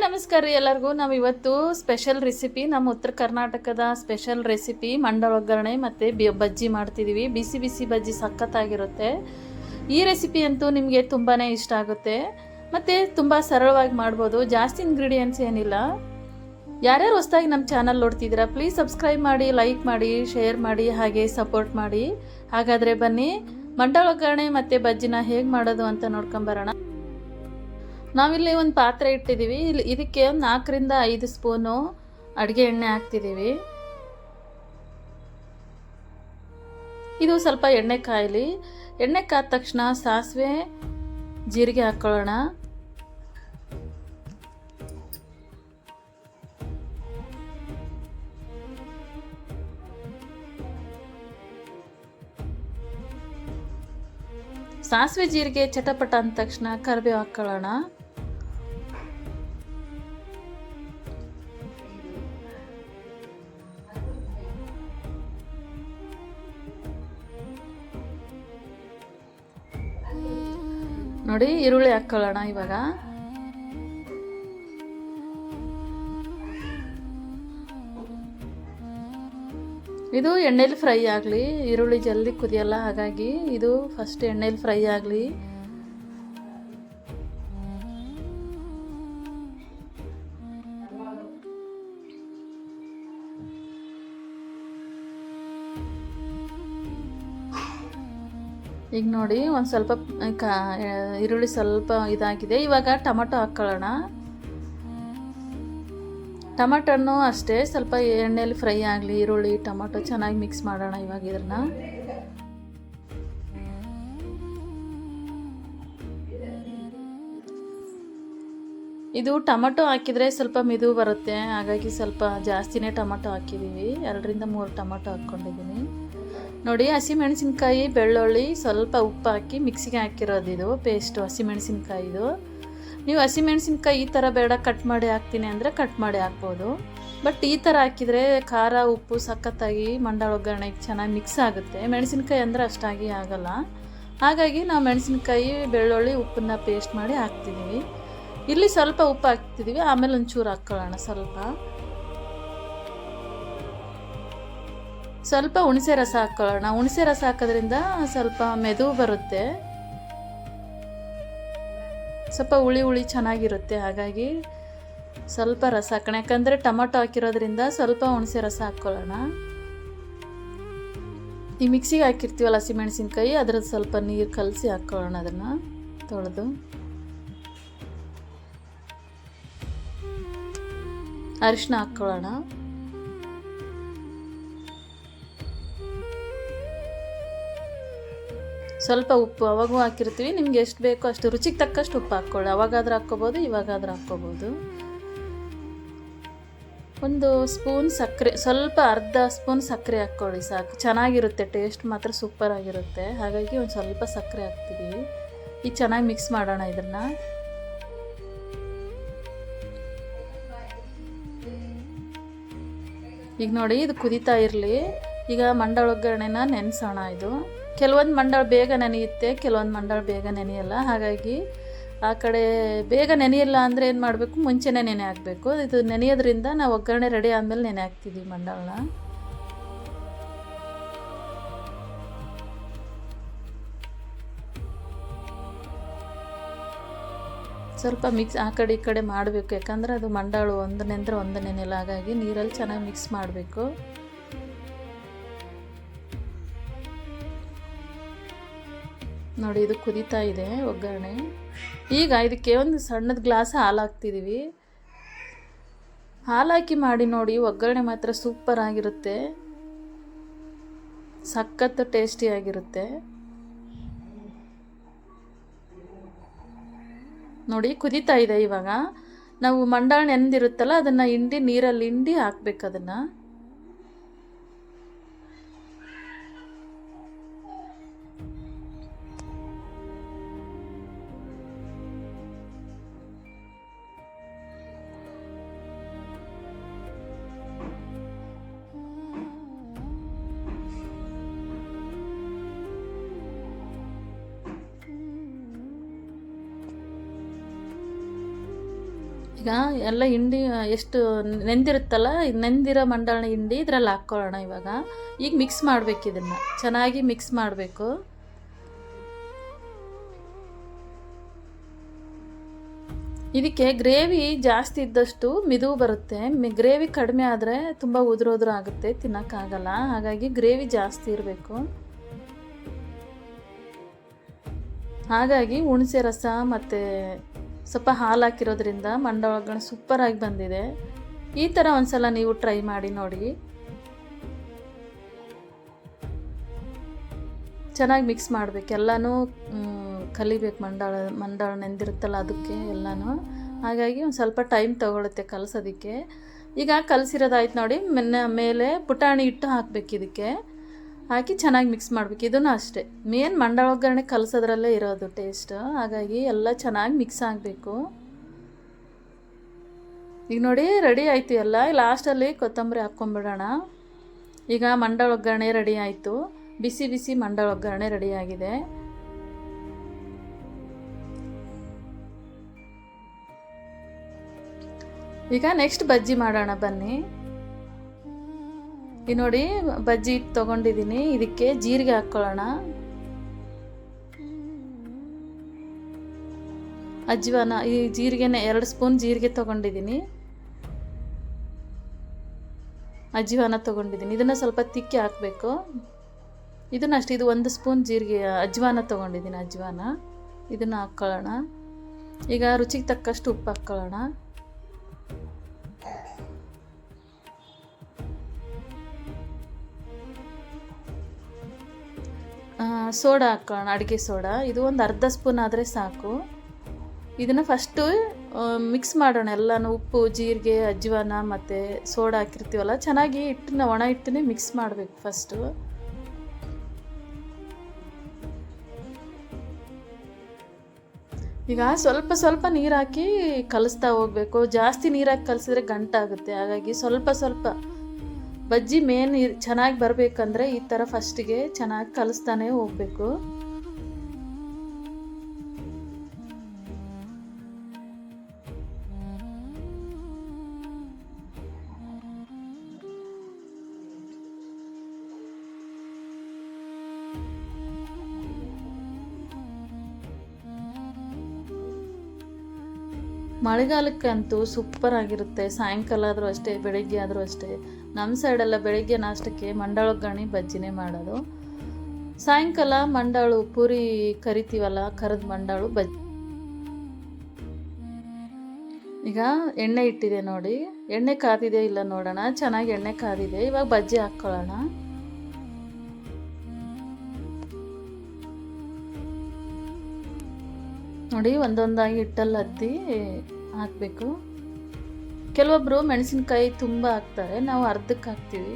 ನಮಸ್ಕಾರ ರೀ ಎಲ್ಲರಿಗೂ. ನಾವು ಇವತ್ತು ಸ್ಪೆಷಲ್ ರೆಸಿಪಿ, ನಮ್ಮ ಉತ್ತರ ಕರ್ನಾಟಕದ ಸ್ಪೆಷಲ್ ರೆಸಿಪಿ ಮಂಡಳ ಒಗ್ಗರಣೆ ಮತ್ತು ಬಜ್ಜಿ ಮಾಡ್ತಿದ್ದೀವಿ. ಬಿಸಿ ಬಿಸಿ ಬಜ್ಜಿ ಸಖತ್ತಾಗಿರುತ್ತೆ. ಈ ರೆಸಿಪಿ ಅಂತೂ ನಿಮಗೆ ತುಂಬಾ ಇಷ್ಟ ಆಗುತ್ತೆ ಮತ್ತು ತುಂಬ ಸರಳವಾಗಿ ಮಾಡ್ಬೋದು. ಜಾಸ್ತಿ ಇಂಗ್ರೀಡಿಯೆಂಟ್ಸ್ ಏನಿಲ್ಲ. ಯಾರ್ಯಾರು ಹೊಸದಾಗಿ ನಮ್ಮ ಚಾನಲ್ ನೋಡ್ತಿದ್ದೀರಾ ಪ್ಲೀಸ್ ಸಬ್ಸ್ಕ್ರೈಬ್ ಮಾಡಿ, ಲೈಕ್ ಮಾಡಿ, ಶೇರ್ ಮಾಡಿ, ಹಾಗೆ ಸಪೋರ್ಟ್ ಮಾಡಿ. ಹಾಗಾದರೆ ಬನ್ನಿ ಮಂಡಳ ಒಗ್ಗರಣೆ ಮತ್ತು ಬಜ್ಜಿನ ಹೇಗೆ ಮಾಡೋದು ಅಂತ ನೋಡ್ಕೊಂಬರೋಣ. ನಾವಿಲ್ಲಿ ಒಂದು ಪಾತ್ರೆ ಇಟ್ಟಿದ್ದೀವಿ. ಇದಕ್ಕೆ 4 ರಿಂದ 5 ಸ್ಪೂನು ಅಡುಗೆ ಎಣ್ಣೆ ಹಾಕ್ತಿದ್ದೀವಿ. ಇದು ಸ್ವಲ್ಪ ಎಣ್ಣೆ ಕಾಯಲಿ. ಎಣ್ಣೆ ಕಾದ ತಕ್ಷಣ ಸಾಸಿವೆ ಜೀರಿಗೆ ಹಾಕ್ಕೊಳ್ಳೋಣ. ಸಾಸಿವೆ ಜೀರಿಗೆ ಚಟಪಟ ಅಂದ ತಕ್ಷಣ ಕರಿಬೇವು ಹಾಕ್ಕೊಳ್ಳೋಣ. ನೋಡಿ, ಈರುಳ್ಳಿ ಹಾಕ್ಕೊಳ್ಳೋಣ. ಇವಾಗ ಇದು ಎಣ್ಣೆಲಿ ಫ್ರೈ ಆಗಲಿ. ಈರುಳ್ಳಿ ಜಲ್ದಿ ಕುದಿಯಲ್ಲ, ಹಾಗಾಗಿ ಇದು ಫಸ್ಟ್ ಎಣ್ಣೆಲಿ ಫ್ರೈ ಆಗಲಿ. ಈಗ ನೋಡಿ, ಒಂದು ಸ್ವಲ್ಪ ಈರುಳ್ಳಿ ಸ್ವಲ್ಪ ಇದಾಗಿದೆ. ಇವಾಗ ಟೊಮಟೊ ಹಾಕ್ಕೊಳ್ಳೋಣ. ಟೊಮಟೊನು ಅಷ್ಟೇ ಸ್ವಲ್ಪ ಎಣ್ಣೆಯಲ್ಲಿ ಫ್ರೈ ಆಗಲಿ. ಈರುಳ್ಳಿ ಟೊಮಟೊ ಚೆನ್ನಾಗಿ ಮಿಕ್ಸ್ ಮಾಡೋಣ. ಇವಾಗ ಇದನ್ನ ಇದು ಟೊಮಟೊ ಹಾಕಿದರೆ ಸ್ವಲ್ಪ ಮೆದು ಬರುತ್ತೆ, ಹಾಗಾಗಿ ಸ್ವಲ್ಪ ಜಾಸ್ತಿನೇ ಟೊಮಟೊ ಹಾಕಿದ್ದೀವಿ. 2 ರಿಂದ 3 ಟೊಮಟೊ ಹಾಕ್ಕೊಂಡಿದ್ದೀನಿ. ನೋಡಿ, ಹಸಿಮೆಣಸಿನ್ಕಾಯಿ, ಬೆಳ್ಳುಳ್ಳಿ, ಸ್ವಲ್ಪ ಉಪ್ಪು ಹಾಕಿ ಮಿಕ್ಸಿಗೆ ಹಾಕಿರೋದು. ಇದು ಪೇಸ್ಟು ಹಸಿಮೆಣಸಿನ್ಕಾಯಿದು. ನೀವು ಹಸಿಮೆಣಸಿನ್ಕಾಯಿ ಈ ಥರ ಬೇಡ ಕಟ್ ಮಾಡಿ ಹಾಕ್ತೀನಿ ಅಂದರೆ ಕಟ್ ಮಾಡಿ ಹಾಕ್ಬೋದು. ಬಟ್ ಈ ಥರ ಹಾಕಿದರೆ ಖಾರ ಉಪ್ಪು ಸಖತ್ತಾಗಿ ಮಂಡಳ ಒಗ್ಗರಣೆಗೆ ಚೆನ್ನಾಗಿ ಮಿಕ್ಸ್ ಆಗುತ್ತೆ. ಮೆಣಸಿನ್ಕಾಯಿ ಅಂದರೆ ಅಷ್ಟಾಗಿ ಆಗಲ್ಲ, ಹಾಗಾಗಿ ನಾವು ಮೆಣಸಿನ್ಕಾಯಿ, ಬೆಳ್ಳುಳ್ಳಿ, ಉಪ್ಪನ್ನ ಪೇಸ್ಟ್ ಮಾಡಿ ಹಾಕ್ತಿದ್ದೀವಿ. ಇಲ್ಲಿ ಸ್ವಲ್ಪ ಉಪ್ಪು ಹಾಕ್ತಿದ್ದೀವಿ, ಆಮೇಲೆ ಒಂಚೂರು ಹಾಕ್ಕೊಳ್ಳೋಣ. ಸ್ವಲ್ಪ ಹುಣಸೆ ರಸ ಹಾಕ್ಕೊಳ್ಳೋಣ. ಹುಣಸೆ ರಸ ಹಾಕೋದ್ರಿಂದ ಸ್ವಲ್ಪ ಮೆದು ಬರುತ್ತೆ, ಸ್ವಲ್ಪ ಹುಳಿ ಚೆನ್ನಾಗಿರುತ್ತೆ. ಹಾಗಾಗಿ ಸ್ವಲ್ಪ ರಸ ಹಾಕೋಣ. ಯಾಕಂದರೆ ಟೊಮಟೊ ಹಾಕಿರೋದ್ರಿಂದ ಸ್ವಲ್ಪ ಹುಣಸೆ ರಸ ಹಾಕ್ಕೊಳ್ಳೋಣ. ಈ ಮಿಕ್ಸಿಗೆ ಹಾಕಿರ್ತೀವಲ್ಲ ಹಸಿಮೆಣಸಿನ್ಕಾಯಿ, ಅದ್ರದ್ದು ಸ್ವಲ್ಪ ನೀರು ಕಲಸಿ ಹಾಕ್ಕೊಳ್ಳೋಣ. ಅದನ್ನು ತೊಳೆದು ಅರಿಶಿನ ಹಾಕ್ಕೊಳ್ಳೋಣ. ಸ್ವಲ್ಪ ಉಪ್ಪು ಅವಾಗೂ ಹಾಕಿರ್ತೀವಿ. ನಿಮ್ಗೆ ಎಷ್ಟು ಬೇಕೋ ಅಷ್ಟು ರುಚಿಗೆ ತಕ್ಕಷ್ಟು ಉಪ್ಪು ಹಾಕ್ಕೊಳ್ಳಿ. ಅವಾಗಾದ್ರೂ ಹಾಕ್ಕೋಬೋದು, ಇವಾಗಾದ್ರೂ ಹಾಕ್ಕೋಬೋದು. 1 ಸ್ಪೂನ್ ಸಕ್ಕರೆ, ಸ್ವಲ್ಪ ಅರ್ಧ ಸ್ಪೂನ್ ಸಕ್ಕರೆ ಹಾಕ್ಕೊಳ್ಳಿ ಸಾಕು. ಚೆನ್ನಾಗಿರುತ್ತೆ, ಟೇಸ್ಟ್ ಮಾತ್ರ ಸೂಪರ್ ಆಗಿರುತ್ತೆ. ಹಾಗಾಗಿ ಒಂದು ಸ್ವಲ್ಪ ಸಕ್ಕರೆ ಹಾಕ್ತಿದ್ದೀವಿ. ಈಗ ಚೆನ್ನಾಗಿ ಮಿಕ್ಸ್ ಮಾಡೋಣ ಇದನ್ನು. ಈಗ ನೋಡಿ, ಇದು ಕುದೀತಾ ಇರಲಿ. ಈಗ ಮಂಡಳ ಒಗ್ಗರಣೆನ ನೆನೆಸೋಣ. ಇದು ಕೆಲವೊಂದು ಮಂಡಳ ಬೇಗ ನೆನೆಯುತ್ತೆ, ಕೆಲವೊಂದು ಮಂಡಳ ಬೇಗ ನೆನೆಯಲ್ಲ. ಹಾಗಾಗಿ ಆ ಕಡೆ ಬೇಗ ನೆನೆಯಲ್ಲ ಅಂದರೆ ಏನು ಮಾಡಬೇಕು, ಮುಂಚೆನೇ ನೆನೆ ಹಾಕಬೇಕು. ಇದು ನೆನೆಯೋದ್ರಿಂದ ನಾವು ಒಗ್ಗರಣೆ ರೆಡಿ ಆದಮೇಲೆ ನೆನೆ ಹಾಕ್ತಿದ್ದೀವಿ ಮಂಡಳನ. ಸ್ವಲ್ಪ ಮಿಕ್ಸ್ ಆ ಕಡೆ ಈ ಕಡೆ ಮಾಡಬೇಕು, ಯಾಕಂದರೆ ಅದು ಮಂಡಾಳು ಒಂದು ನೆಂದರೆ ಒಂದು ನೆನೆಯಲ್ಲ. ಹಾಗಾಗಿ ನೀರಲ್ಲಿ ಚೆನ್ನಾಗಿ ಮಿಕ್ಸ್ ಮಾಡಬೇಕು. ನೋಡಿ, ಇದು ಕುದೀತಾ ಇದೆ ಒಗ್ಗರಣೆ. ಈಗ ಇದಕ್ಕೆ ಒಂದು ಸಣ್ಣದ ಗ್ಲಾಸ್ ಹಾಲು ಹಾಕ್ತಿದ್ದೀವಿ. ಹಾಲು ಹಾಕಿ ಮಾಡಿ ನೋಡಿ, ಒಗ್ಗರಣೆ ಮಾತ್ರ ಸೂಪರ್ ಆಗಿರುತ್ತೆ, ಸಖತ್ತು ಟೇಸ್ಟಿಯಾಗಿರುತ್ತೆ. ನೋಡಿ, ಕುದೀತಾ ಇದೆ. ಇವಾಗ ನಾವು ಮಂಡಾಳ ನೆಂದಿರುತ್ತಲ್ಲ, ಅದನ್ನು ನೀರಲ್ಲಿ ಹಿಂಡಿ ಹಾಕ್ಬೇಕು. ಅದನ್ನು ಈಗ ಎಲ್ಲ ಹಿಂಡಿ ಎಷ್ಟು ನೆಂದಿರುತ್ತಲ್ಲ, ನೆಂದಿರೋ ಮಂಡಾಳ ಹಿಂಡಿ ಇದ್ರಲ್ಲಿ ಹಾಕ್ಕೊಳ್ಳೋಣ. ಈಗ ಮಿಕ್ಸ್ ಮಾಡಬೇಕು, ಇದನ್ನು ಚೆನ್ನಾಗಿ ಮಿಕ್ಸ್ ಮಾಡಬೇಕು. ಇದಕ್ಕೆ ಗ್ರೇವಿ ಜಾಸ್ತಿ ಇದ್ದಷ್ಟು ಮಿದು ಬರುತ್ತೆ. ಗ್ರೇವಿ ಕಡಿಮೆ ಆದರೆ ತುಂಬ ಉದುರೋದ್ರು ಆಗುತ್ತೆ, ತಿನ್ನೋಕ್ಕಾಗಲ್ಲ. ಹಾಗಾಗಿ ಗ್ರೇವಿ ಜಾಸ್ತಿ ಇರಬೇಕು. ಹಾಗಾಗಿ ಹುಣಸೆ ರಸ ಮತ್ತು ಸ್ವಲ್ಪ ಹಾಲು ಹಾಕಿರೋದ್ರಿಂದ ಮಂಡ ಒಗ್ಗರಣೆ ಸೂಪರಾಗಿ ಬಂದಿದೆ. ಈ ಥರ ಒಂದ್ಸಲ ನೀವು ಟ್ರೈ ಮಾಡಿ ನೋಡಿ. ಚೆನ್ನಾಗಿ ಮಿಕ್ಸ್ ಮಾಡಬೇಕು, ಎಲ್ಲನೂ ಕಲಿಬೇಕು. ಮಂಡಾಳ ನೆಂದಿರುತ್ತಲ್ಲ ಅದಕ್ಕೆ ಎಲ್ಲನೂ. ಹಾಗಾಗಿ ಒಂದು ಸ್ವಲ್ಪ ಟೈಮ್ ತೊಗೊಳುತ್ತೆ ಕಲಸೋದಕ್ಕೆ. ಈಗ ಕಲಸಿರೋದಾಯ್ತು ನೋಡಿ. ಮೇಲೆ ಪುಟಾಣಿ ಹಿಟ್ಟು ಹಾಕಬೇಕು. ಇದಕ್ಕೆ ಹಾಕಿ ಚೆನ್ನಾಗಿ ಮಿಕ್ಸ್ ಮಾಡಬೇಕು. ಇದನ್ನು ಅಷ್ಟೇ, ಮೇನ್ ಮಂಡಾಳ ಒಗ್ಗರಣೆ ಕಲಸೋದ್ರಲ್ಲೇ ಇರೋದು ಟೇಸ್ಟ್. ಹಾಗಾಗಿ ಎಲ್ಲ ಚೆನ್ನಾಗಿ ಮಿಕ್ಸ್ ಆಗಬೇಕು. ಈಗ ನೋಡಿ ರೆಡಿ ಆಯಿತು ಎಲ್ಲ. ಲಾಸ್ಟಲ್ಲಿ ಕೊತ್ತಂಬರಿ ಹಾಕ್ಕೊಂಬಿಡೋಣ. ಈಗ ಮಂಡಾಳ ಒಗ್ಗರಣೆ ರೆಡಿ ಆಯಿತು. ಬಿಸಿ ಬಿಸಿ ಮಂಡಾಳ ಒಗ್ಗರಣೆ ರೆಡಿಯಾಗಿದೆ. ಈಗ ನೆಕ್ಸ್ಟ್ ಬಜ್ಜಿ ಮಾಡೋಣ ಬನ್ನಿ. ಈಗ ನೋಡಿ ಬಜ್ಜಿ ಹಿಟ್ಟು ತೊಗೊಂಡಿದ್ದೀನಿ. ಇದಕ್ಕೆ ಜೀರಿಗೆ ಹಾಕ್ಕೊಳ್ಳೋಣ. ಅಜ್ವಾನ, ಈ ಜೀರಿಗೆನೇ 2 ಸ್ಪೂನ್ ಜೀರಿಗೆ ತೊಗೊಂಡಿದ್ದೀನಿ. ಅಜ್ವಾನ ತೊಗೊಂಡಿದ್ದೀನಿ. ಇದನ್ನು ಸ್ವಲ್ಪ ತಿಕ್ಕಿ ಹಾಕಬೇಕು. ಇದನ್ನು ಅಷ್ಟೇ, ಇದು 1 ಸ್ಪೂನ್ ಜೀರಿಗೆ ಅಜ್ವಾನ ತೊಗೊಂಡಿದ್ದೀನಿ. ಅಜ್ವಾನ ಇದನ್ನು ಹಾಕ್ಕೊಳ್ಳೋಣ. ಈಗ ರುಚಿಗೆ ತಕ್ಕಷ್ಟು ಉಪ್ಪು ಹಾಕ್ಕೊಳ್ಳೋಣ. ಸೋಡಾ ಹಾಕ್ಕೊಳ್ಳೋಣ, ಅಡುಗೆ ಸೋಡಾ. ಇದು ಒಂದು ಅರ್ಧ ಸ್ಪೂನ್ ಆದರೆ ಸಾಕು. ಇದನ್ನು ಫಸ್ಟು ಮಿಕ್ಸ್ ಮಾಡೋಣ ಎಲ್ಲನೂ. ಉಪ್ಪು, ಜೀರಿಗೆ, ಅಜ್ವಾನ ಮತ್ತು ಸೋಡಾ ಹಾಕಿರ್ತೀವಲ್ಲ, ಚೆನ್ನಾಗಿ ಹಿಟ್ಟನ್ನ, ಒಣ ಹಿಟ್ಟನ್ನೇ ಮಿಕ್ಸ್ ಮಾಡಬೇಕು ಫಸ್ಟು. ಈಗ ಸ್ವಲ್ಪ ಸ್ವಲ್ಪ ನೀರು ಹಾಕಿ ಕಲಿಸ್ತಾ ಹೋಗಬೇಕು. ಜಾಸ್ತಿ ನೀರು ಹಾಕಿ ಕಲಿಸಿದ್ರೆ ಗಂಟಾಗುತ್ತೆ. ಹಾಗಾಗಿ ಸ್ವಲ್ಪ ಸ್ವಲ್ಪ ಬಜ್ಜಿ ಮೇನ್ ಚೆನ್ನಾಗಿ ಬರಬೇಕಂದ್ರೆ ಈ ಥರ ಫಸ್ಟಿಗೆ ಚೆನ್ನಾಗಿ ಕಲಿಸ್ತಾನೆ ಹೋಗಬೇಕು. ಮಳೆಗಾಲಕ್ಕಂತೂ ಸೂಪರ್ ಆಗಿರುತ್ತೆ. ಸಾಯಂಕಾಲ ಆದರೂ ಅಷ್ಟೇ, ಬೆಳಗ್ಗೆ ಆದರೂ ಅಷ್ಟೇ. ನಮ್ಮ ಸೈಡೆಲ್ಲ ಬೆಳಗ್ಗೆ ನಾಷ್ಟಕ್ಕೆ ಮಂಡಾಳ ಒಗ್ಗರಣೆ ಬಜ್ಜಿನೇ ಮಾಡೋದು. ಸಾಯಂಕಾಲ ಮಂಡಾಳು ಪೂರಿ ಕರಿತೀವಲ್ಲ, ಕರಿದ ಮಂಡಾಳು ಬಜ್ಜಿ. ಈಗ ಎಣ್ಣೆ ಇಟ್ಟಿದೆ ನೋಡಿ. ಎಣ್ಣೆ ಕಾದಿದೆ ಇಲ್ಲ ನೋಡೋಣ. ಚೆನ್ನಾಗಿ ಎಣ್ಣೆ ಕಾದಿದೆ. ಇವಾಗ ಬಜ್ಜಿ ಹಾಕ್ಕೊಳ್ಳೋಣ. ನೋಡಿ ಒಂದೊಂದಾಗಿ ಹಿಟ್ಟಲ್ಲಿ ಅದ್ದಿ ಹಾಕಬೇಕು. ಕೆಲವೊಬ್ಬರು ಮೆಣಸಿನ್ಕಾಯಿ ತುಂಬ ಹಾಕ್ತಾರೆ, ನಾವು ಅರ್ಧಕ್ಕೆ ಹಾಕ್ತೀವಿ.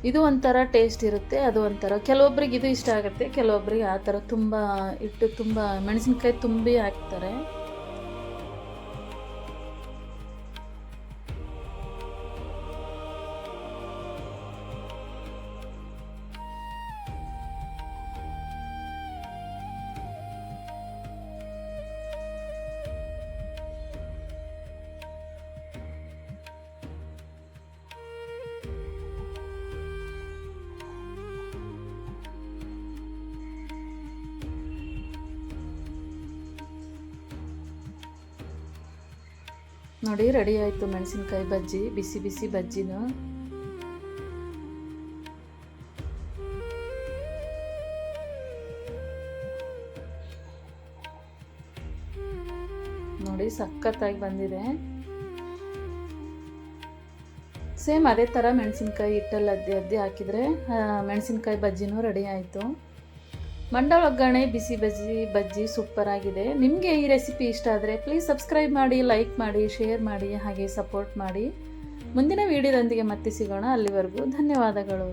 ಇದು ಒಂಥರ ಟೇಸ್ಟ್ ಇರುತ್ತೆ, ಅದು ಒಂಥರ. ಕೆಲವೊಬ್ರಿಗೆ ಇದು ಇಷ್ಟ ಆಗುತ್ತೆ, ಕೆಲವೊಬ್ರಿಗೆ ಆ ಥರ ತುಂಬ ಹಿಟ್ಟು ತುಂಬ ಮೆಣಸಿನ್ಕಾಯಿ ತುಂಬಿ ಹಾಕ್ತಾರೆ. ನೋಡಿ ರೆಡಿ ಆಯಿತು ಮೆಣಸಿನ್ಕಾಯಿ ಬಜ್ಜಿ, ಬಿಸಿ ಬಿಸಿ ಬಜ್ಜಿನೂ. ನೋಡಿ ಸಖತ್ತಾಗಿ ಬಂದಿದೆ. ಸೇಮ್ ಅದೇ ಥರ ಮೆಣಸಿನ್ಕಾಯಿ ಹಿಟ್ಟಲ್ಲಿ ಅದ್ದಿ ಹಾಕಿದರೆ ಮೆಣಸಿನ್ಕಾಯಿ ಬಜ್ಜಿನೂ ರೆಡಿ ಆಯಿತು. ಮಂಡಾಳ ಒಗ್ಗರಣೆ ಬಿಸಿ ಬಜ್ಜಿ ಸೂಪರಾಗಿದೆ. ನಿಮಗೆ ಈ ರೆಸಿಪಿ ಇಷ್ಟ ಆದರೆ ಪ್ಲೀಸ್ ಸಬ್ಸ್ಕ್ರೈಬ್ ಮಾಡಿ, ಲೈಕ್ ಮಾಡಿ, ಶೇರ್ ಮಾಡಿ, ಹಾಗೆ ಸಪೋರ್ಟ್ ಮಾಡಿ. ಮುಂದಿನ ವಿಡಿಯೋದೊಂದಿಗೆ ಮತ್ತೆ ಸಿಗೋಣ. ಅಲ್ಲಿವರೆಗೂ ಧನ್ಯವಾದಗಳು.